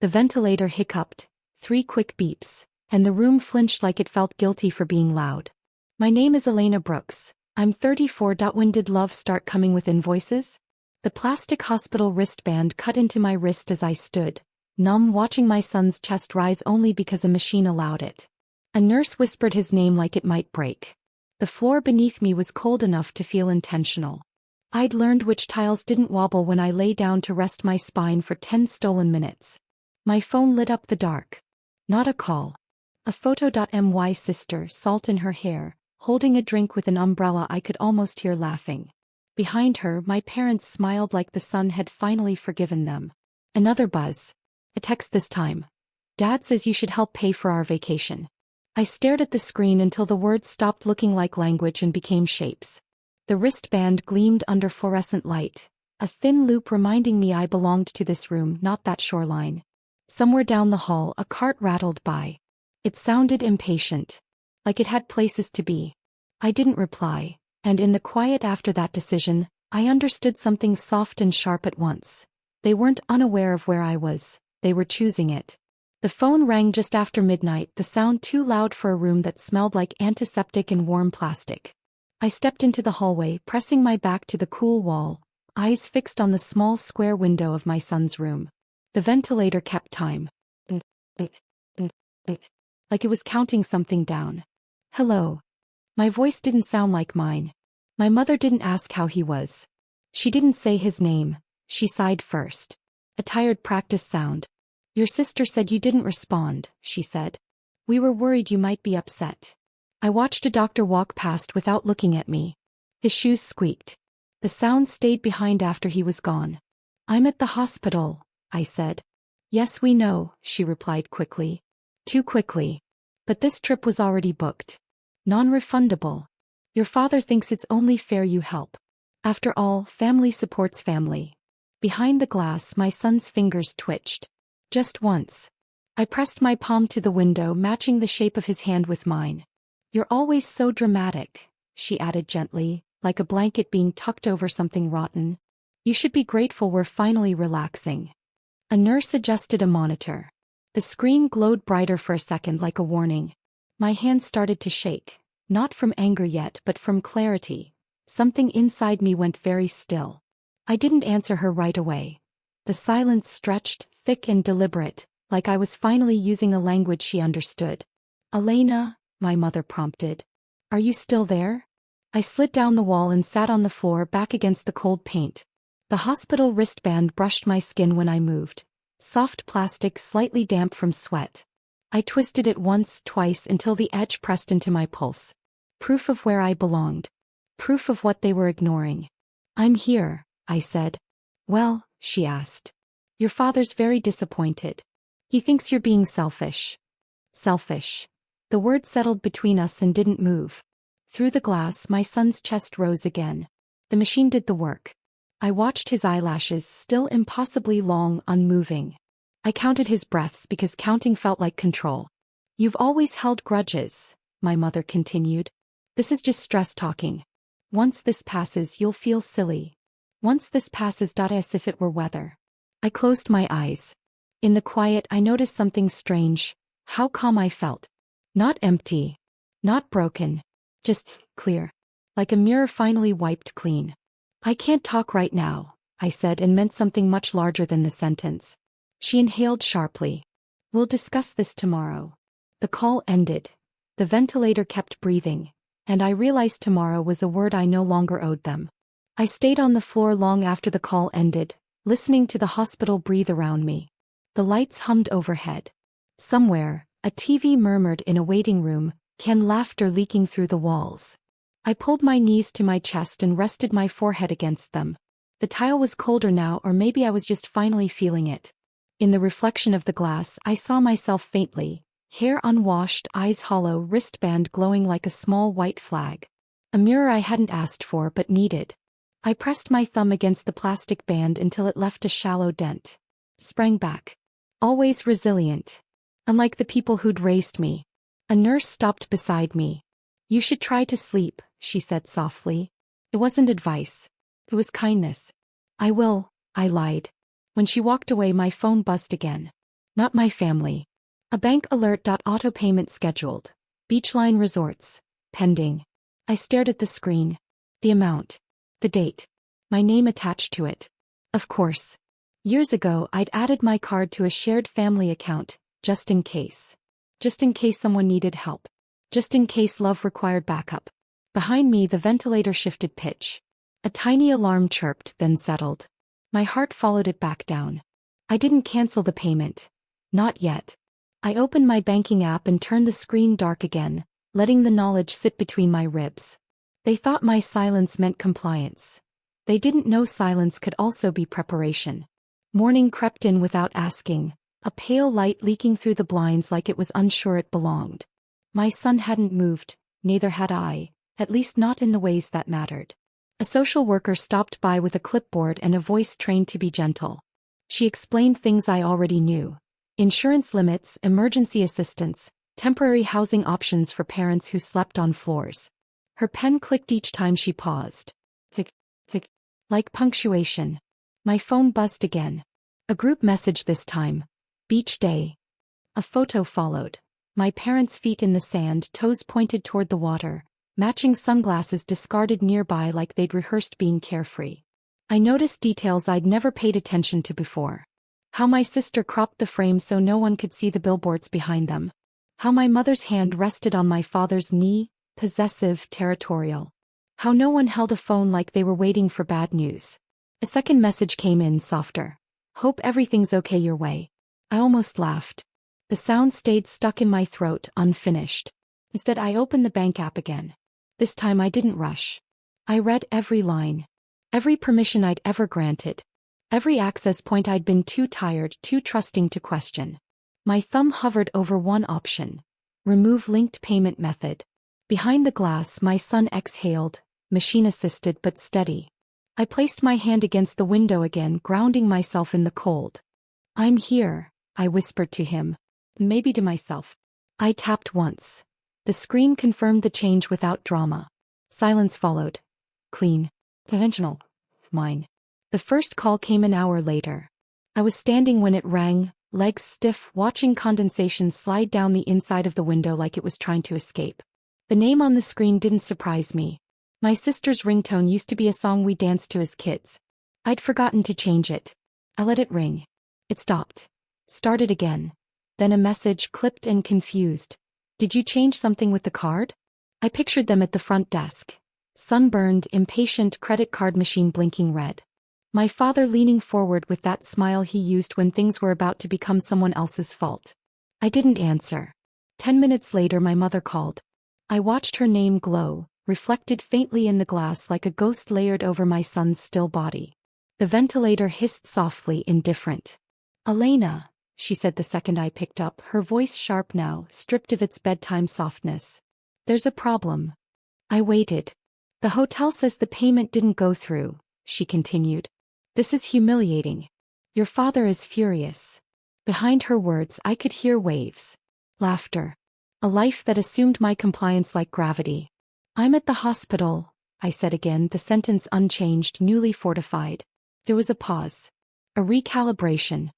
The ventilator hiccuped, 3 quick beeps, and the room flinched like it felt guilty for being loud. My name is Elena Brooks. I'm 34. When did love start coming with invoices? The plastic hospital wristband cut into my wrist as I stood, numb, watching my son's chest rise only because a machine allowed it. A nurse whispered his name like it might break. The floor beneath me was cold enough to feel intentional. I'd learned which tiles didn't wobble when I lay down to rest my spine for 10 stolen minutes. My phone lit up the dark. Not a call. A photo. My sister, salt in her hair, holding a drink with an umbrella. I could almost hear laughing. Behind her, my parents smiled like the sun had finally forgiven them. Another buzz. A text this time. Dad says you should help pay for our vacation. I stared at the screen until the words stopped looking like language and became shapes. The wristband gleamed under fluorescent light, a thin loop reminding me I belonged to this room, not that shoreline. Somewhere down the hall, a cart rattled by. It sounded impatient, like it had places to be. I didn't reply, and in the quiet after that decision, I understood something soft and sharp at once. They weren't unaware of where I was, they were choosing it. The phone rang just after midnight, the sound too loud for a room that smelled like antiseptic and warm plastic. I stepped into the hallway, pressing my back to the cool wall, eyes fixed on the small square window of my son's room. The ventilator kept time. Like it was counting something down. Hello. My voice didn't sound like mine. My mother didn't ask how he was. She didn't say his name. She sighed first. A tired practice sound. Your sister said you didn't respond, she said. We were worried you might be upset. I watched a doctor walk past without looking at me. His shoes squeaked. The sound stayed behind after he was gone. I'm at the hospital, I said. Yes, we know, she replied quickly. Too quickly. But this trip was already booked. Non-refundable. Your father thinks it's only fair you help. After all, family supports family. Behind the glass, my son's fingers twitched. Just once. I pressed my palm to the window, matching the shape of his hand with mine. You're always so dramatic, she added gently, like a blanket being tucked over something rotten. You should be grateful we're finally relaxing. A nurse adjusted a monitor. The screen glowed brighter for a second, like a warning. My hand started to shake, not from anger yet but from clarity. Something inside me went very still. I didn't answer her right away. The silence stretched, thick and deliberate, like I was finally using a language she understood. Elena, my mother prompted. Are you still there? I slid down the wall and sat on the floor, back against the cold paint. The hospital wristband brushed my skin when I moved. Soft plastic, slightly damp from sweat. I twisted it once, twice, until the edge pressed into my pulse. Proof of where I belonged. Proof of what they were ignoring. I'm here, I said. Well, she asked. Your father's very disappointed. He thinks you're being selfish. Selfish. The word settled between us and didn't move. Through the glass, my son's chest rose again. The machine did the work. I watched his eyelashes, still impossibly long, unmoving. I counted his breaths because counting felt like control. You've always held grudges, my mother continued. This is just stress talking. Once this passes, you'll feel silly. Once this passes, as if it were weather. I closed my eyes. In the quiet, I noticed something strange. How calm I felt. Not empty. Not broken. Just clear. Like a mirror finally wiped clean. I can't talk right now, I said, and meant something much larger than the sentence. She inhaled sharply. We'll discuss this tomorrow. The call ended. The ventilator kept breathing, and I realized tomorrow was a word I no longer owed them. I stayed on the floor long after the call ended, listening to the hospital breathe around me. The lights hummed overhead. Somewhere, a TV murmured in a waiting room, canned laughter leaking through the walls. I pulled my knees to my chest and rested my forehead against them. The tile was colder now, or maybe I was just finally feeling it. In the reflection of the glass, I saw myself faintly, hair unwashed, eyes hollow, wristband glowing like a small white flag. A mirror I hadn't asked for but needed. I pressed my thumb against the plastic band until it left a shallow dent. Sprang back. Always resilient. Unlike the people who'd raised me. A nurse stopped beside me. You should try to sleep, she said softly. It wasn't advice. It was kindness. I will, I lied. When she walked away, my phone buzzed again. Not my family. A bank alert. Auto payment scheduled. Beachline Resorts. Pending. I stared at the screen. The amount. The date. My name attached to it. Of course. Years ago I'd added my card to a shared family account, just in case. Just in case someone needed help. Just in case love required backup. Behind me the ventilator shifted pitch. A tiny alarm chirped, then settled. My heart followed it back down. I didn't cancel the payment. Not yet. I opened my banking app and turned the screen dark again, letting the knowledge sit between my ribs. They thought my silence meant compliance. They didn't know silence could also be preparation. Morning crept in without asking, a pale light leaking through the blinds like it was unsure it belonged. My son hadn't moved, neither had I, at least not in the ways that mattered. A social worker stopped by with a clipboard and a voice trained to be gentle. She explained things I already knew. Insurance limits, emergency assistance, temporary housing options for parents who slept on floors. Her pen clicked each time she paused. Click, click, like punctuation. My phone buzzed again. A group message this time. Beach day. A photo followed. My parents' feet in the sand, toes pointed toward the water, matching sunglasses discarded nearby like they'd rehearsed being carefree. I noticed details I'd never paid attention to before. How my sister cropped the frame so no one could see the billboards behind them. How my mother's hand rested on my father's knee, possessive, territorial. How no one held a phone like they were waiting for bad news. A second message came in, softer. Hope everything's okay your way. I almost laughed. The sound stayed stuck in my throat, unfinished. Instead I opened the bank app again. This time I didn't rush. I read every line. Every permission I'd ever granted. Every access point I'd been too tired, too trusting to question. My thumb hovered over one option. Remove linked payment method. Behind the glass my son exhaled, machine-assisted but steady. I placed my hand against the window again, grounding myself in the cold. I'm here, I whispered to him. Maybe to myself. I tapped once. The screen confirmed the change without drama. Silence followed. Clean. Conventional. Mine. The first call came an hour later. I was standing when it rang, legs stiff, watching condensation slide down the inside of the window like it was trying to escape. The name on the screen didn't surprise me. My sister's ringtone used to be a song we danced to as kids. I'd forgotten to change it. I let it ring. It stopped. Started again. Then a message, clipped and confused. Did you change something with the card? I pictured them at the front desk. Sunburned, impatient, credit card machine blinking red. My father leaning forward with that smile he used when things were about to become someone else's fault. I didn't answer. 10 minutes later my mother called. I watched her name glow, reflected faintly in the glass like a ghost layered over my son's still body. The ventilator hissed softly, indifferent. Elena, she said the second I picked up, her voice sharp now, stripped of its bedtime softness. There's a problem. I waited. The hotel says the payment didn't go through, she continued. This is humiliating. Your father is furious. Behind her words I could hear waves. Laughter. A life that assumed my compliance like gravity. I'm at the hospital, I said again, the sentence unchanged, newly fortified. There was a pause. A recalibration.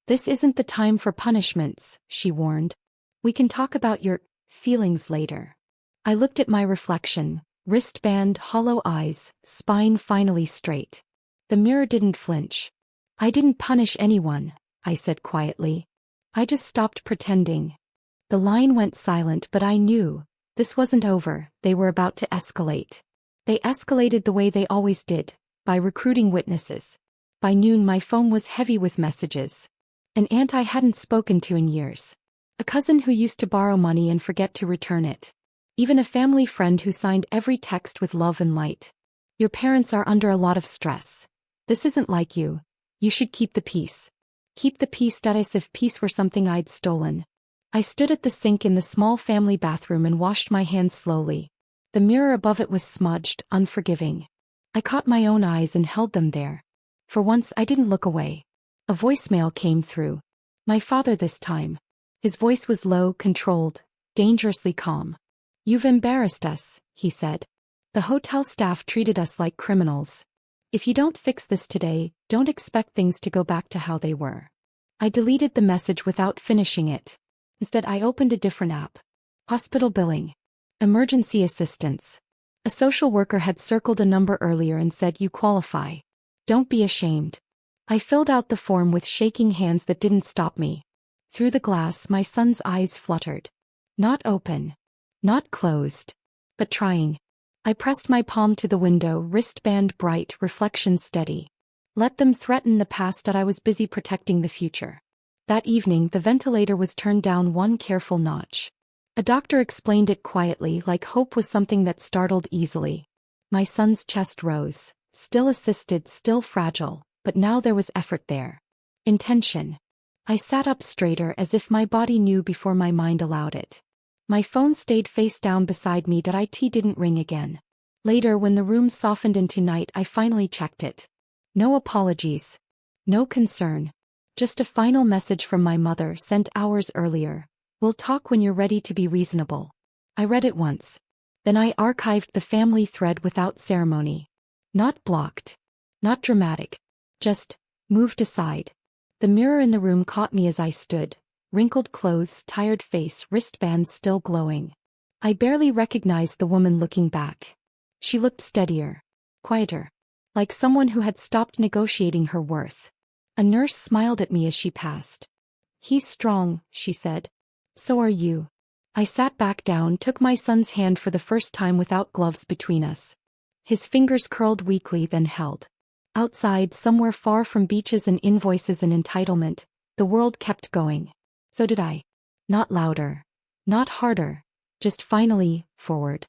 This isn't the time for punishments, she warned. We can talk about your feelings later. I looked at my reflection, wristband, hollow eyes, spine finally straight. The mirror didn't flinch. I didn't punish anyone, I said quietly. I just stopped pretending. The line went silent, but I knew. This wasn't over, they were about to escalate. They escalated the way they always did, by recruiting witnesses. By noon my phone was heavy with messages. An aunt I hadn't spoken to in years. A cousin who used to borrow money and forget to return it. Even a family friend who signed every text with love and light. Your parents are under a lot of stress. This isn't like you. You should keep the peace. Keep the peace. As if peace were something I'd stolen. I stood at the sink in the small family bathroom and washed my hands slowly. The mirror above it was smudged, unforgiving. I caught my own eyes and held them there. For once I didn't look away. A voicemail came through. My father this time. His voice was low, controlled, dangerously calm. You've embarrassed us, he said. The hotel staff treated us like criminals. If you don't fix this today, don't expect things to go back to how they were. I deleted the message without finishing it. Instead, I opened a different app. Hospital billing. Emergency assistance. A social worker had circled a number earlier and said, "You qualify. Don't be ashamed." I filled out the form with shaking hands that didn't stop me. Through the glass, my son's eyes fluttered. Not open. Not closed. But trying. I pressed my palm to the window, wristband bright, reflection steady. Let them threaten the past, that I was busy protecting the future. That evening, the ventilator was turned down one careful notch. A doctor explained it quietly, like hope was something that startled easily. My son's chest rose. Still assisted, still fragile, but now there was effort there. Intention. I sat up straighter, as if my body knew before my mind allowed it. My phone stayed face down beside me. It didn't ring again. Later, when the room softened into night, I finally checked it. No apologies. No concern. Just a final message from my mother, sent hours earlier. "We'll talk when you're ready to be reasonable." I read it once. Then I archived the family thread without ceremony. Not blocked. Not dramatic. Just moved aside. The mirror in the room caught me as I stood. Wrinkled clothes, tired face, wristbands still glowing. I barely recognized the woman looking back. She looked steadier. Quieter. Like someone who had stopped negotiating her worth. A nurse smiled at me as she passed. "He's strong," she said. "So are you." I sat back down, took my son's hand for the first time without gloves between us. His fingers curled weakly, then held. Outside, somewhere far from beaches and invoices and entitlement, the world kept going. So did I. Not louder. Not harder. Just finally, forward.